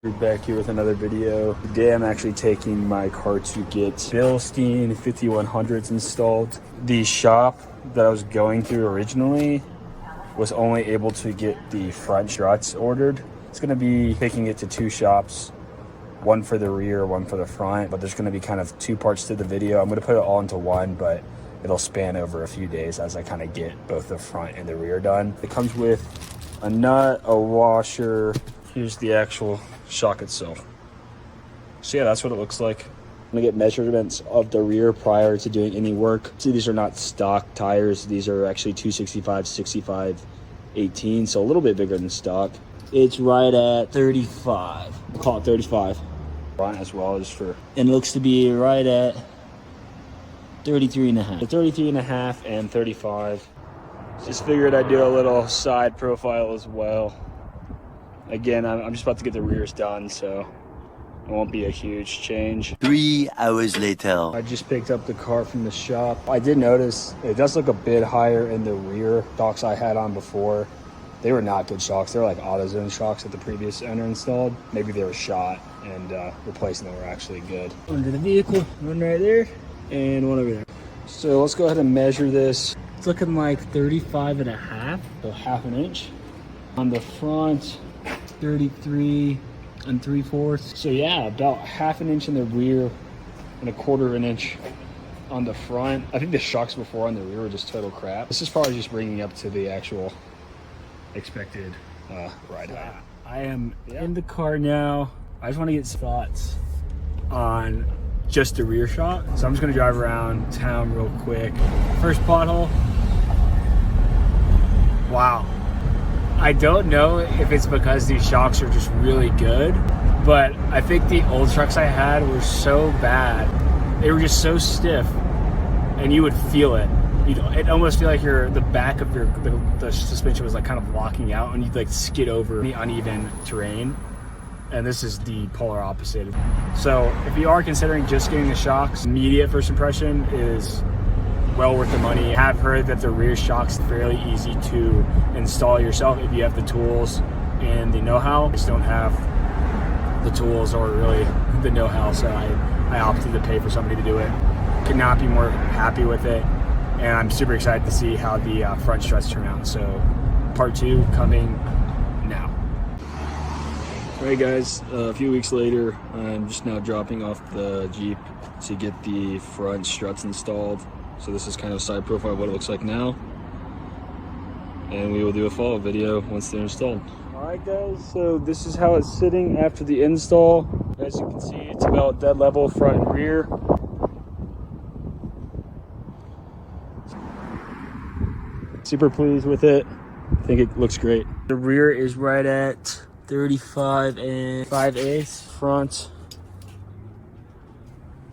We're back here with another video. Today I'm actually taking my car to get Bilstein 5100s installed. The shop that I was going through originally was only able to get the front struts ordered. It's going to be taking it to two shops, one for the rear, one for the front, but there's going to be kind of two parts to the video. I'm going to put it all into one, but it'll span over a few days as I kind of get both the front and the rear done. It comes with a nut, a washer. Here's the actual shock itself. So yeah, that's what it looks like. I'm gonna get measurements of the rear prior to doing any work. See, these are not stock tires. These are actually 265, 65, 18, so a little bit bigger than stock. It's right at 35. We'll call it 35. Front as well as for, and it looks to be right at 33 and a half. So 33 and a half and 35. Just figured I'd do a little side profile as well. Again, I'm just about to get the rears done, so it won't be a huge change. 3 hours later. I just picked up the car from the shop. I did notice it does look a bit higher in the rear. Shocks I had on before, they were not good shocks. They were like AutoZone shocks that the previous owner installed. Maybe they were shot and replacing them were actually good. Under the vehicle, one right there and one over there. So let's go ahead and measure this. It's looking like 35 and a half, so half an inch. On the front, 33 and 3/4. So yeah, about half an inch in the rear and a quarter of an inch on the front. I think the shocks before on the rear were just total crap. This is probably just bringing up to the actual expected ride height. I am in the car now. I just want to get some thoughts on just the rear shot. So I'm just gonna drive around town real quick. First pothole. Wow. I don't know if it's because these shocks are just really good, but I think the old trucks I had were so bad. They were just so stiff, and you would feel it. It almost feel like the back of the suspension was like kind of locking out, and you'd like skid over the uneven terrain. And this is the polar opposite. So if you are considering just getting the shocks, immediate first impression is well worth the money. I have heard that the rear shock's fairly easy to install yourself if you have the tools and the know-how. I just don't have the tools or really the know-how, so I opted to pay for somebody to do it. Could not be more happy with it, and I'm super excited to see how the front struts turn out. So part 2 coming now. All right guys, a few weeks later, I'm just now dropping off the Jeep to get the front struts installed. So this is kind of a side profile of what it looks like now. And we will do a follow-up video once they're installed. All right guys, so this is how it's sitting after the install. As you can see, it's about dead level front and rear. Super pleased with it. I think it looks great. The rear is right at 35 and 5/8. Front,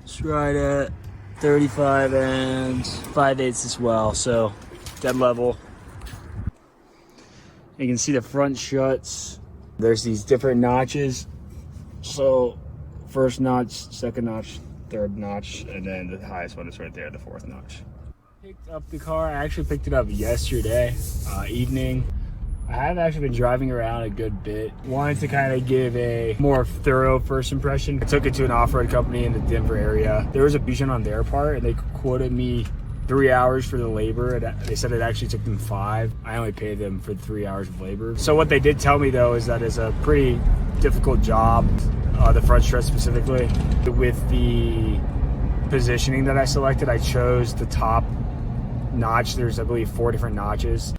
it's right at 35 and 5/8 as well, so dead level. You can see the front struts. There's these different notches. So first notch, second notch, third notch, and then the highest one is right there, the fourth notch. Picked up the car. I actually picked it up yesterday evening. I have actually been driving around a good bit. Wanted to kind of give a more thorough first impression. I took it to an off-road company in the Denver area. There was a vision on their part, and they quoted me 3 hours for the labor. They said it actually took them 5. I only paid them for 3 hours of labor. So what they did tell me though is that it's a pretty difficult job, the front strut specifically. With the positioning that I selected, I chose the top notch. There's, I believe, 4 different notches,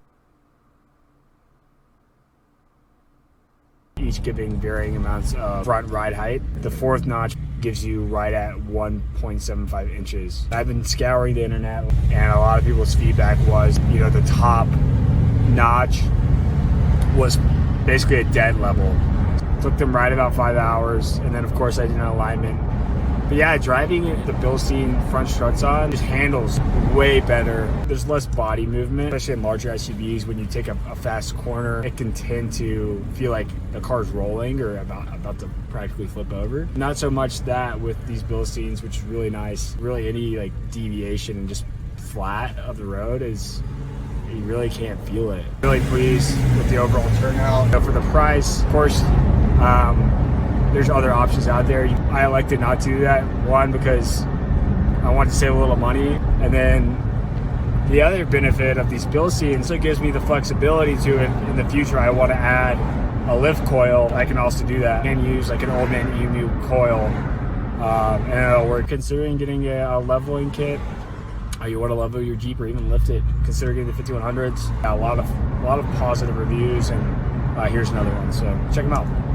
each giving varying amounts of front ride height. The 4th notch gives you right at 1.75 inches. I've been scouring the internet, and a lot of people's feedback was, the top notch was basically a dead level. Took them right about 5 hours, and then of course I did an alignment. But yeah, driving the Bilstein front struts on just handles way better. There's less body movement, especially in larger SUVs. When you take a fast corner, it can tend to feel like the car's rolling or about to practically flip over. Not so much that with these Bilsteins, which is really nice. Really any like deviation and just flat of the road is, you really can't feel it. Really pleased with the overall turnout. For the price, of course, there's other options out there. I elected not to do that. One, because I wanted to save a little money, and then the other benefit of these Bilsteins, it gives me the flexibility to, in the future, I want to add a lift coil. I can also do that and use like an old man emu coil, and it'll work. Considering getting a leveling kit, you want to level your Jeep or even lift it, consider getting the 5100s. A lot of positive reviews, and here's another one, so check them out.